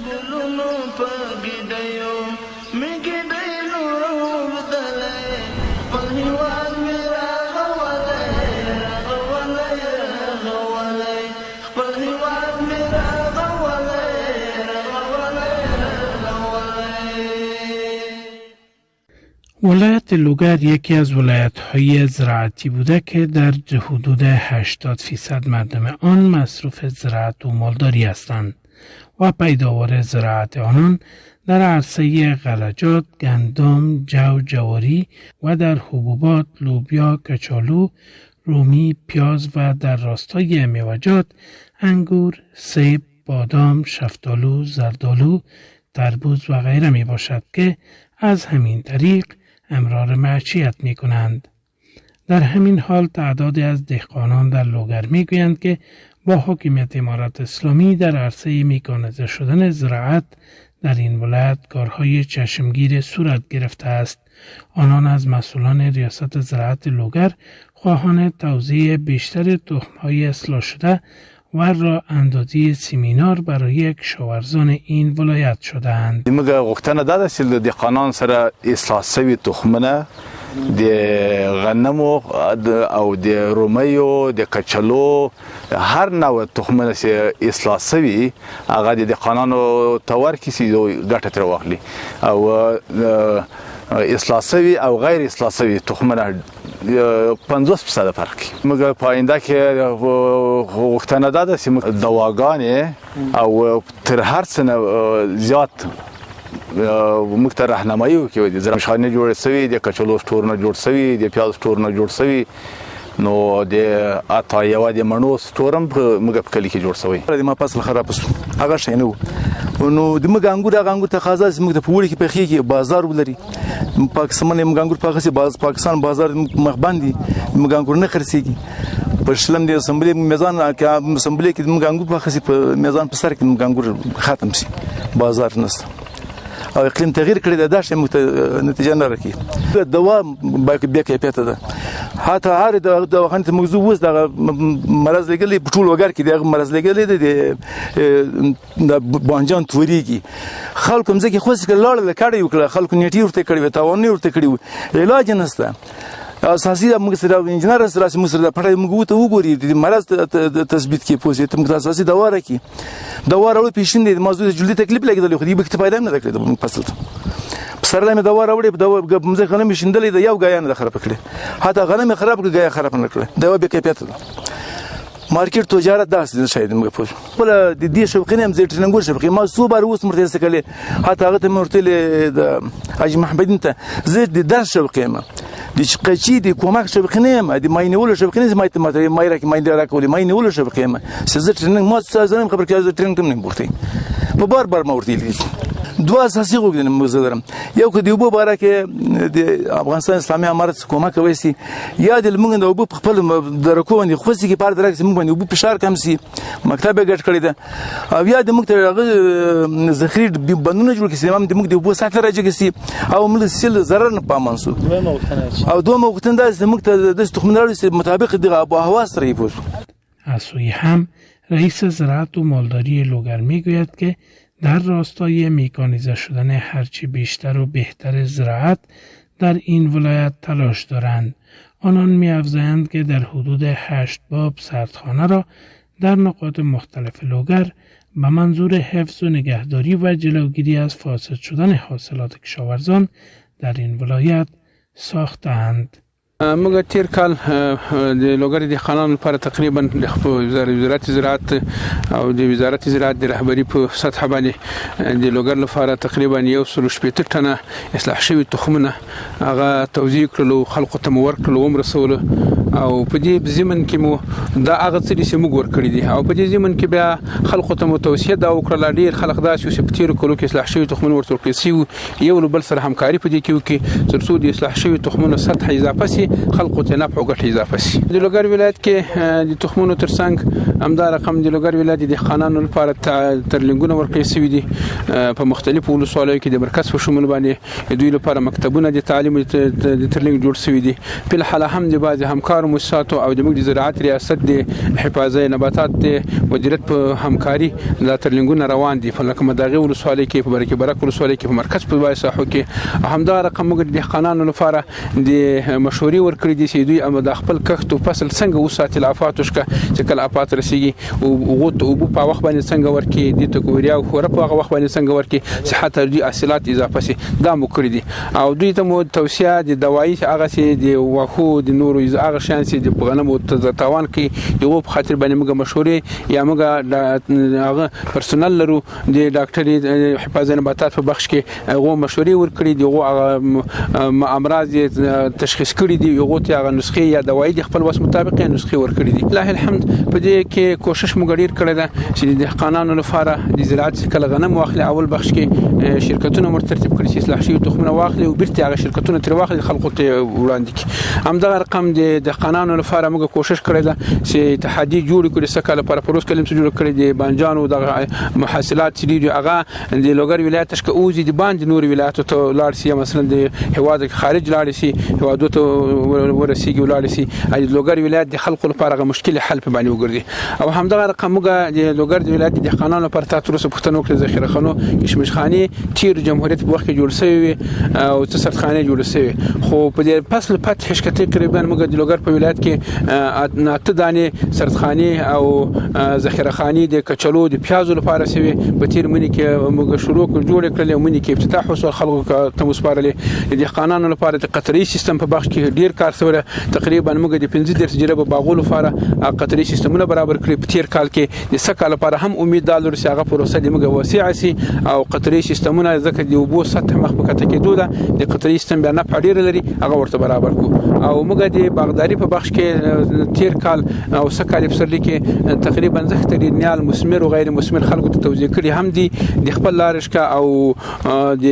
ګلونو په ګیدیو مې ګیدیو بدلې خپل هیواد مې راغولی خپل هیواد مې راغولی ولایت لوگر یکی از ولایت‌های زراعتی بوده که در حدود 80% مردم آن مصروف زراعت و مالداری هستند و پیداوار زراعت آنان در عرصه غلجات، گندم، جو، جواری و در حبوبات، لوبیا، کچالو، رومی، پیاز و در راستای میوه‌جات، انگور، سیب، بادام، شفتالو، زردالو، تربوز و غیره می باشد که از همین طریق امرار معیشت می کنند. در همین حال تعدادی از دهقانان در لوگر می گویند که با حاکمیت امارت اسلامی در عرصه میکانیزه شدن زراعت در این ولایت کارهای چشمگیر صورت گرفته است. آنان از مسئولان ریاست زراعت لوگر خواهان توزیع بیشتر تخم‌های اصلاح شده و راه اندازی سیمینار برای کشاورزان این ولایت شده‌اند. موږ غوښتنه ده چې د دهقانانو سره اصلاح شوي تخمونه د غنمو او د رومیو د کچالو هر نوع تخمونه چې اصلاح شوي هغه د دهقانانو ته ورکړي چې ګټه ترې واخلي او اصلاح شوي او غیر اصلاح شوي تخمونه 50% فرق کوي. موږ په آینده کې غوښتنه ده چې دواګانې او تر هر څه نه زیات موږ ته راهنمایي وکړي. د زراعتخانې جوړې شوي، د کچالو سټورونه جوړ شوي، د پیاز سټورونه جوړ شوي، نو د اتا یو د مڼو سټور هم موږ په کلي کې جوړ شوی. د ما فصل خراب شو هغه شي نه نو د موږ انګور تقاضا چې موږ ته په وړي کې پخېږي بازار ولري. پاکستان موږ انګور پاکستان پاکستان بازار مخ باندې موږ انګور نه خرڅېږي. په شلم د اسمبلی میزان کې اسمبلی کې موږ انګور په میزان په سر کې موږ انګور ختم شي، بازار نشته او اقلیم تغییر کړی دا شی نتیجه نه راکړي. دوا بیا کیفیت ده حتی هر دواخانه ته موضوع وس د مرز لګلې په ټول وګر کې د مرز لګلې د بانجان توريږي. خلکو مزه کې خوښ کړل کړي وکړه، خلکو نیټي ورته کړي، تاوان ورته کړي، علاج نشته. اساسي موږ سره انجنیر سره موږ سره پټه موږ ته وګوري د مرز تثبیت کې پوسې ته موږ اساسي دوا راکې دوا راوړي پیشین دي موضوع جلدي تکلیف لګیدل خو دې به فائدہ نه کړی د فصل سره مې دوا راوړي دوا موږ غنم شیندلې د یو غایانه د خراب کړي، حتی غنم خراب کړي غیا خراب نه کړي. دوا به کیفیت ده مارکیټ تجارت داسې شاید موږ په بل د دې شوقینه هم زیات نګور شوقي ما صوبر اوس مرتضی کله حتی هغه ته مرتله د حاج محمد انت زید د درس شوقیمه د قچی د کومک شوقینه د ماینول شوقینه ما ته مایره کې ماینده راکولې ماینول شوقیمه سزه ترنګ ما سازم خبر کې ترنګ تم نه بوختي په بار ما ورتي دوه اساسي غوښتنې موږ درم یو کې د وبو باره کې د افغانستان اسلامي امارت کومک کوي سي یا د موږ د وبو خپل درکو باندې خوځي کې پار درک موږ باندې وبو فشار کم سي مکتب غټ کړی ده او یا د موږ ته ذخیره بندونه جوړ کړي هم د موږ د وبو ساتل راځي سي او موږ سل zarar نه پامنسو او دوه وختونه د موږ ته د تخمنلارو مطابق د آب و هوا سره یپوس. از سوی هم رئیس زراعت و مالداری لوگر میگوید که در راستای میکانیزه شدن هرچی بیشتر و بهتر زراعت در این ولایت تلاش دارند. آنان می‌افزایند که در حدود 8 باب سردخانه را در نقاط مختلف لوگر به منظور حفظ و نگهداری و جلوگیری از فاسد شدن حاصلات کشاورزان در این ولایت ساختند. موږ تیر کال د لوګر د خانانو لپاره تقریبا د وزارت زراعت او د وزارت زراعت د رهبری په سطح باندې د لوګر لپاره تقریبا 180 ټنه اصلاح شوی تخمونه هغه توزیع کړلو، خلکو ته مو ورکړلو ومرسولو او په دې ضمن کې مو دا هغه څه چې موږ ورکړي دي او په دې ضمن کې بیا خلکو ته مو توصیه دا وکړه ډیر خلک دا چې په تیر کولو کې اصلاح شوی تخمونه ورته کړی یو بل سره همکاري په دې کې وکړي ترڅو د اصلاح شوی تخمونه سطح اضافه سي، خلکو ته نفع او ګټه اضافه سي. د لوګر ولایت کې د تخمونو ترڅنګ همدا رقم د لوګر ولایت د خانانو لپاره ترلینګونه ورکړي شوي دي په مختلفو ولسوالیو کې د مرکز په شمول باندې دوی لپاره مکتبونه د تعلیم د ترلینګ جوړ شوي دي. په الحاله هم د بعض همکار همکارو مؤسساتو او د زراعت ریاست د حفاظت نباتات د مدیریت په همکاري د ترلنګونو روان دي په لکه مداغي ولسوالۍ کې په برکه برک ولسوالۍ کې په مرکز په وای ساحو کې همدا رقم موږ د قانون لپاره د مشورې ورکړې دي چې دوی هم د خپل کښت او فصل څنګه وساتل افاتوش چې کله افات رسیږي او په وخت باندې څنګه ورکي د تکوریا او خور په وخت باندې څنګه ورکي صحت د حاصلات اضافه سي دا مو کړی دي او دوی ته مو توصيه د دوايي هغه سي د واخو د نورو هغه شان سي د غنمو تاوان کې یو په خاطر باندې موږ مشورې یا موږ هغه پرسونل لرو د ډاکټري حفاظت نباتات په بخش کې هغه مشورې ورکړي دي هغه امراض تشخیص کړي دي یو ته هغه نسخه یا دوايي د خپل وس مطابق نسخه ورکړي دي الله الحمد په دې کې کوشش موږ ډیر کړی ده چې د قانون لپاره د زراعت کله غنم واخلي اول بخش کې شرکتونه مرتب کړي چې اصلاح شوی تخمونه واخلي او بیرته هغه شرکتونه تر واخلي خلکو ته وړاندې کړي همدا رقم د قانون لپاره موږ کوشش کړی ده چې اتحادیه جوړ کړي سکه لپاره پروس کلم څخه جوړ کړي د بانجانو د محاصلات چې دی هغه د لوګر ولایت څخه اوزي د باندې نور ولایتو ته لاړ سي مثلا د هواد خارج لاړ سي هوادو ته ورسیږي لاړ سي د لوګر ولایت د خلکو لپاره مشکل حل په باندې وګرځي او همدغه رقم موږ د لوګر د ولایت د قانون لپاره تاسو سره پښتنو کې ذخیره خانو کشمش خاني تیر جمهوریت په وخت کې جوړ شوی او تصرف جوړ شوی خو په دې فصل فتح شکته تقریبا موږ د لوګر په ولایت کې ناته دانې سردخاني او ذخیره خاني د کچلو د پیازو لپاره شوی په تیر منی کې موږ شروع جوړ کړل منی کې افتتاح وسو خلکو ته مسپارلې د قانون لپاره د قطري سیستم په بخش کې ډیر کار سره تقریبا موږ د 15 تجربه باغولو لپاره قطري سیستمونه برابر کړی په تیر کال کې د سکه لپاره هم امید دالر چې هغه پروسه د موږ وسیع سي او قطري سیستمونه ځکه د وبو سطح مخ په کته کې دوه د قطري سیستم بیا نه پډیر لري هغه ورته برابر کو او موږ د باغداري په بخش کې تیر کال او سکه د پسرلی کې تقریبا زخت د نیال مسمر او غیر مسمر خلکو ته توزیع کړي هم دي د خپل لارشکا او د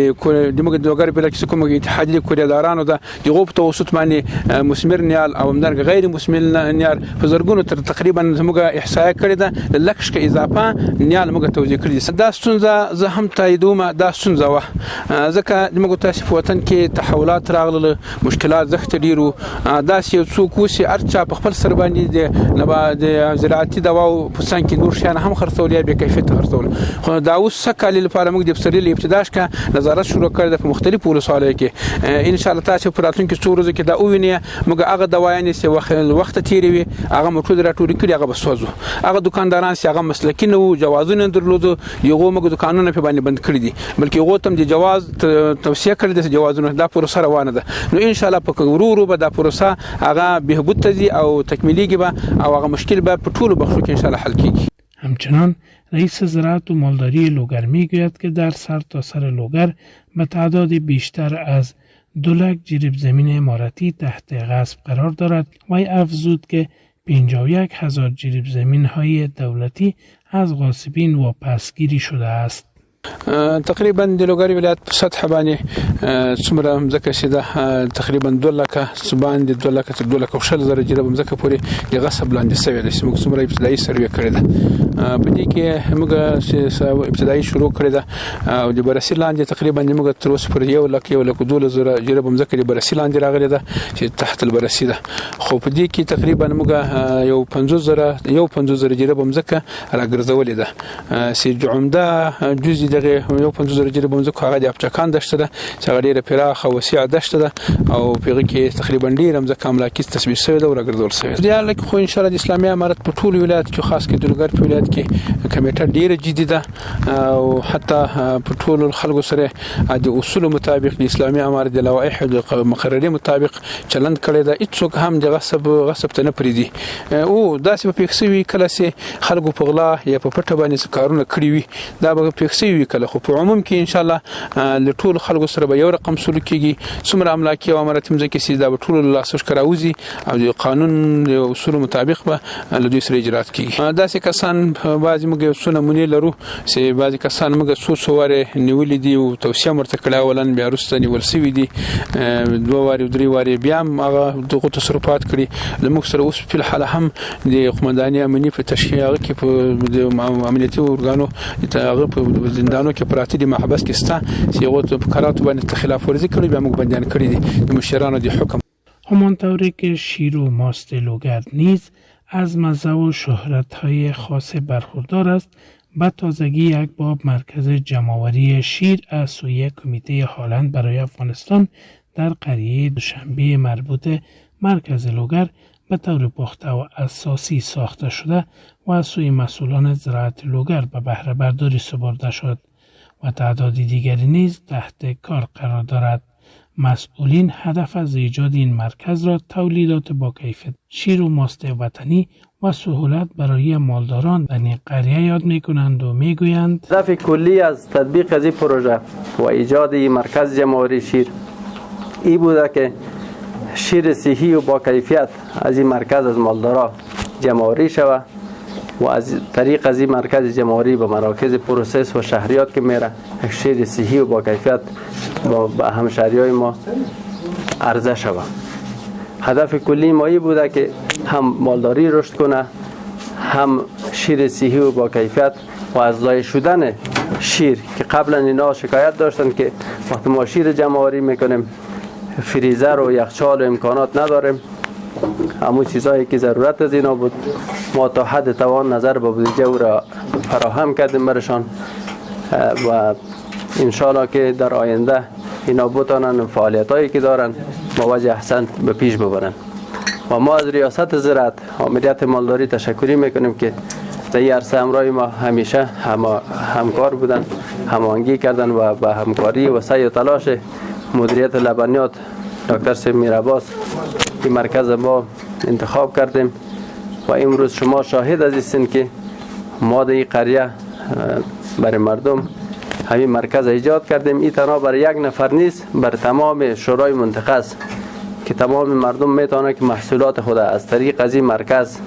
موږ د لوګر په لکه کوم اتحادیه کوریدارانو د غوب توسط باندې مسمر نیال او مرګ غیر مسمر نیال په زرګونو تر تقریبا موږ احصائیه کړی ده لکش کې اضافه نیال موږ توزیع کړی دا ستونزه زه هم تاییدومه دا ستونزه و ځکه موږ تاسو په وطن کې تحولات راغله مشکلات زخت ډیرو دا یو څوک وسی ارچا په خپل سر باندې د زراعتي دواو په سان کې نور شان هم خرڅول یا به کیفیت خرڅول خو دا اوس سکه لپاره موږ د بسرلی ابتداش کا نظارت شروع کړل په مختلفو ولسوالۍ کې ان شاء الله تاسو په راتلونکي څو ورځې کې دا اوینه موږ هغه دوايانې چې وخت تیری وي هغه موټر راټوري کړی هغه بسوځو هغه دکانداران چې هغه مسلکي نو جوازونه درلودو یو موږ دکانونه په باندې بند کړی دي بلکې هغه تم د جواز توصیه کړی د جوازونو دا پروسه روانه ده نو ان شاء الله په ورورو به دا پروسه هغه بهبود تزي او تکمیلیږي به او هغه مشکل به په ټولو بخشو کې ان شاء الله حل کیږي همچنان رئیس زراعت و مالداری لوگر میگوید که در سرتاسر لوگر به تعداد بیشتر از 2 لک جریب زمین عمارتی تحت غصب قرار دارد و افزود که 51,000 جریب زمین های دولتی از غاصبین واپسگیری شده است. تقریبا د لوګر ولایت په سطح باندې څومره مزکه شیده تقریبا 2 لک سبان د 2 لک تر 2 لک وشل زره جریب مزکه پوری د غصب لاندې سوي د سیمه څومره ابتدایي سروې کړی ده په دې کې موږ ابتدایي شروع کړی ده او د برسي لاندې تقریبا موږ تر اوسه پر 1 لک 2 زره جریب مزکه د برسي لاندې راغلی ده چې تحت البرسي ده خو په دې کې تقریبا موږ یو 50 زره جریب مزکه راګرځولې ده چې عمده جزء دغه یو 50 جریب مزکه هغه د افچکان دشته ده چې هغه ډیره پراخه او وسیع دشته ده او په کې تقریبا ډیره مزکه املاکي تثبیت شوی ده او راګرځول شوی ده یا لکه خو ان شاء الله د اسلامي امارت په ټول ولایت کې خاص کې د لوګر په ولایت کې کمیټه ډیره جدي ده او حتی په ټول خلکو سره د اصول مطابق د اسلامي امارت د لوایح او مقرري مطابق چلند کړی ده هیڅوک هم د غصب ته نه پریدي او داسې په پیښوي کله چې خلکو په غلا یا په پټه باندې کارونه کړی وي دا به پیښوي کله خو په عموم کې ان شاء الله له ټول خلکو سره به یو رقم سلوک کیږي څومره املاکي او امارت مزکه سي دا به ټول لاسوش کراوزي او د قانون او اصول مطابق به له دوی سره اجرات کیږي داسې کسان بعضی موږ یو نمونه لرو چې بعضی کسان موږ سواره نیولې دي او توصیه مرته کړه ولن بیا رسته نیول سوي دي 2 واري 3 واري بیا هغه دغه تصرفات کړي لموږ سره اوس په حال هم د قومنداني امنیت په تشکیل کې په عملیاتي اورګانو هغه په زندانو کې پراتی د محبس کې ستا چې هغه په قراراتو باندې خلاف ورزي کړی بیا موږ بندیان کړی دي د مشرانو د حکم همانطوری که شیر و ماست لوگر نیز از مزه و شهرت‌های خاص برخوردار است، به تازگی یک باب مرکز جمع‌آوری شیر از سوی کمیته هالند برای افغانستان در قریه دوشنبه مربوط مرکز لوگر به طور پخته و اساسی ساخته شده و از سوی مسئولان زراعت لوگر به بهره برداری سپرده شد و تعداد دیگری نیز تحت کار قرار دارد. مسئولین هدف از ایجاد این مرکز را تولیدات با کیفیت شیر و ماست وطنی و سهولت برای مالداران در این قریه یاد می‌کنند و می‌گویند هدف کلی از تطبیق از این پروژه و ایجاد این مرکز جمع‌آوری شیر این بوده که شیر صحی و با کیفیت از این مرکز از مالدارا جمع‌آوری شود و از طریق از این مرکز جمع‌آوری به مراکز پروسس و شهریات که میره شیر صحی و با کیفیت با همشهریای ما عرضه شود. هدف کلی ما این بوده که هم مالداری رشد کنه، هم شیر صحی و با کیفیت و از ضایع شدن شیر که قبلا اینا شکایت داشتن که وقتی ما شیر جمع‌آوری میکنیم فریزر و یخچال و امکانات نداریم، همون چیزهایی که ضرورت از اینا بود ما تا حد توان نظر به بودجه او را فراهم کردیم برشان و انشالله که در آینده اینا بتانن فعالیت هایی که دارن با وجه احسن به پیش ببرن. و ما از ریاست زراعت مدیریت مالداری تشکری میکنیم که در این عرصه همراه ما همیشه همکار بودن، هماهنگی کردن و به همکاری و سعی و تلاش مدیریت لبنیات دکتر سید میرعباس این مرکز ما انتخاب کردیم و امروز شما شاهد از هستین که ما در این قریه برای مردم همین مرکز ایجاد کردیم. این تنها برای یک نفر نیست، بر تمام شورای منطقه است که تمام مردم میتونه که محصولات خود از طریق از این مرکز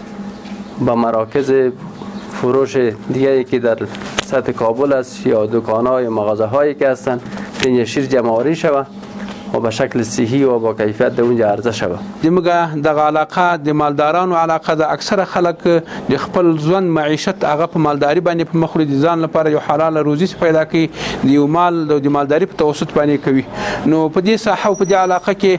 با مراکز فروش دیگری که در سطح کابل است یا دکان‌های مغازه هایی که هستن این شیر جمع‌آوری شود و به شکل صحی و با کیفیت در اونجا عرضه شود. دمګه د علاقه د مالدارانو علاقه د اکثره خلک د خپل ژوند معیشت هغه په مالداري باندې په مخ وړي، ځان لپاره یو حلال روزي پیدا کوي، د یو مال د مالداري په توسط باندې کوي. نو په دې ساحه او په دې علاقه کې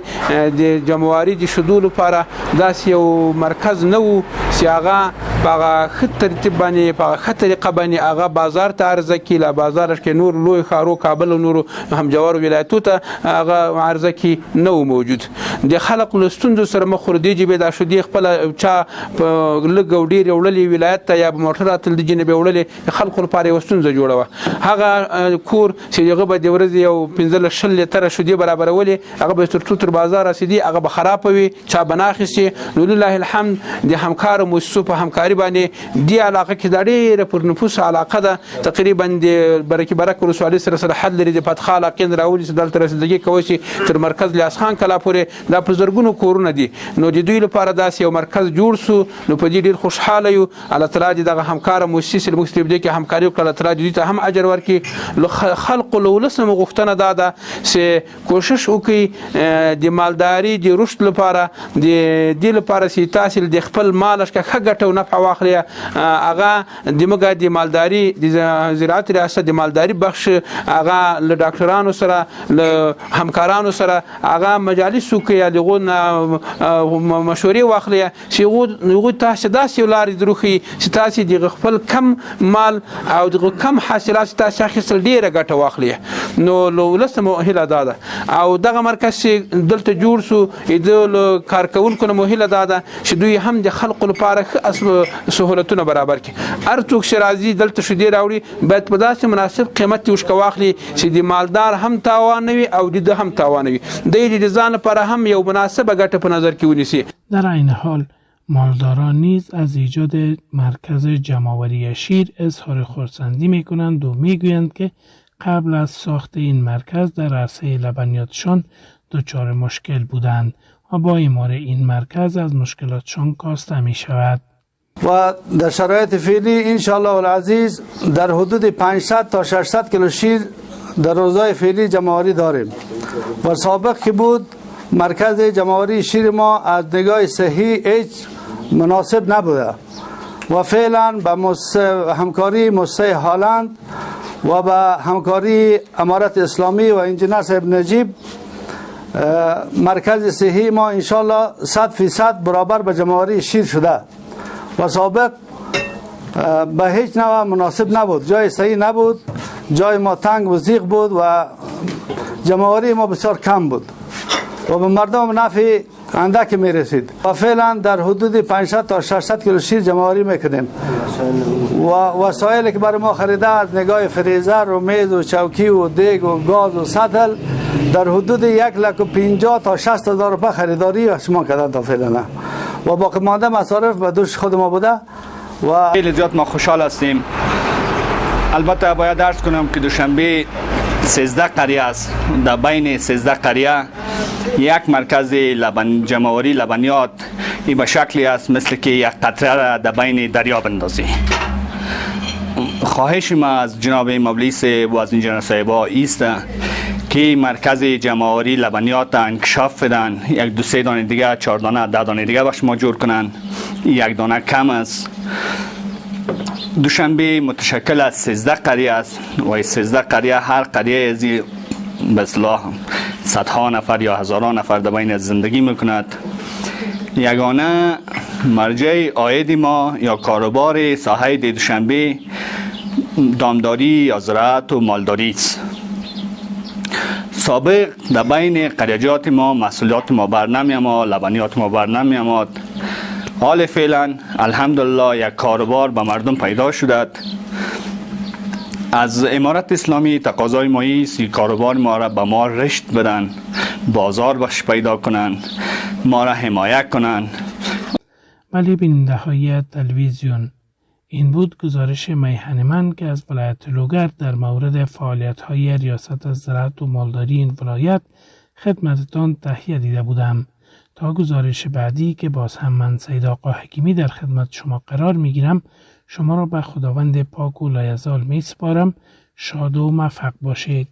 د جمعواري د شډول لپاره داس یو مرکز نه وو چې هغه په خط ترتیب باندې په خط طریقه باندې هغه بازار ته عرضه کوي. لا بازار کې نور لوی خارو کابل او نور هم جوار ولایتو ته هغه عرضه کی نو موجود. د خلق لستوندو سره مخوردي جبه د شودي خپل چا لګوډي وړلې ولایت ته یا موټرات د جنوب وړلې خلق لپاره وستونزه جوړوه. هغه کور چې هغه به د ورځ یو 15 لتر شودي برابرولې هغه به تر بازار رسیدي، هغه به خراب وي، چا بناخسي. نو لله الحمد د همکار مؤسسو په همکاري باندې دی علاقه کې د ډېر پر نفوس علاقه ده تقریبا د برکه رسول سره حد لري. د فتخاله کیند راولي چې دلته رسیدګي کوي چې تر مرکز لیاس خان کلا پورې دا په زرګونو کورونه دي. نو د دوی لپاره داس یو مرکز جوړ سو. نو په دې ډیر خوشاله یو. الله تعالی دغه همکار مؤسسې المکتب دي کې همکاري وکړه. الله تعالی دې ته هم اجر ورکړي. خلق لولسم غوښتنه ده چې کوشش وکړي د مالداري د رشد لپاره د دې لپاره چې تاسو د خپل مالش کا ګټو نفع واخلي. هغه دمګه د مالداري د زراعت ریاست د مالداري بخش هغه له ډاکټرانو سره له همکارانو سره هغه مجالس کوي دغه مشورې واخلي چې هغه تاسو داسې ولاري دروخي چې تاسو د خپل کم مال او د کم حاصلات تاسو اخیستل ډیره ګټه واخلي. نو لولسه مؤهله ده او دغه مرکز دلته جوړ سو د کارکونکو مؤهله ده چې دوی هم د خلق لپاره سہولتونه برابر کړي. هر څوک شرازي دلته شو دی راوړي باید په داسې مناسب قیمت یوش واخلي چې د مالدار هم تاوان وي او د هم تاوان وي. د ځان لپاره هم یو مناسبه ګټه په نظر کې ونیسي. در این حال مالداران نیز از ایجاد مرکز جمع‌آوری شیر اظهار خرسندی میکنند و میگویند که قبل از ساخت این مرکز در عرصه لبنیاتشان دچار مشکل بودند و با اعمار این مرکز از مشکلاتشان کاسته می شود. و در شرایط فعلی انشاءالله العزیز در حدود 500 تا 600 کیلو شیر در روزهای فعلی جمع‌آوری داریم و سابق که بود مرکز جمع‌آوری شیر ما از نگاه صحی هیچ مناسب نبوده و فعلا به همکاری مؤسسه هالند و به همکاری امارت اسلامی و انجینر صاحب نجیب مرکز صحی ما انشالله 100% برابر به جمعآوری شیر شده و سابق به هیچ نوع مناسب نبود، جای صحیح نبود، جای ما تنگ و ضیق بود و جمعآوری ما بسیار کم بود و به مردم نفع اندک می رسید و فعلا در حدود 500 تا 600 کیلو شیر جمعآوری میکنیم و وسایلی که برای ما خریده از نگاه فریزر و میز و چوکی و دیگ و گاز و سطل در حدود 150 تا 60 هزار روپیه خریداری شما کردن تا فعلا و باقی مانده مصارف به دوش خود ما بوده و خیلی زیاد ما خوشحال هستیم. البته باید عرض کنم که دوشنبه 13 قریه است. در بین 13 قریه یک مرکز جمعآوری لبنیات این به شکلی است مثل که یک قطره را در بین دریا بندازی. خواهش ما از جناب مبلیس و از انجینر صاحبا ایست که مرکز جمعآوری لبنیات انکشاف بدن، یک دو سه دانه دیگه، 4 دانه 10 دانه دیگه باش ما جور کنن. یک دانه کم است. دوشنبه متشکل از 13 قریه است و 13 قریه هر قریه از به اصطلاح صدها نفر یا هزاران نفر در بین زندگی میکند. یگانه مرجع عاید ما یا کاروبار ساحه دوشنبه دامداری یا زراعت و مالداری است. سابق در بین قریجات ما محصولات ما برنمی آمد، لبنیات ما برنمی آمد. حال فعلا الحمدلله یک کاروبار به مردم پیدا شده. از امارت اسلامی تقاضای ما است کاروبار ما را به ما رشد بدن، بازار باش پیدا کنن، ما را حمایت کنن. ولی بیننده های تلویزیون، این بود گزارش میهن من که از ولایت لوگر در مورد فعالیت های ریاست زراعت و مالداری این ولایت خدمتتان تهیه دیده بودم. تا گزارش بعدی که باز هم من سید آقا حکیمی در خدمت شما قرار می گیرم، شما را به خداوند پاک و لایزال می سپارم. شاد و موفق باشید.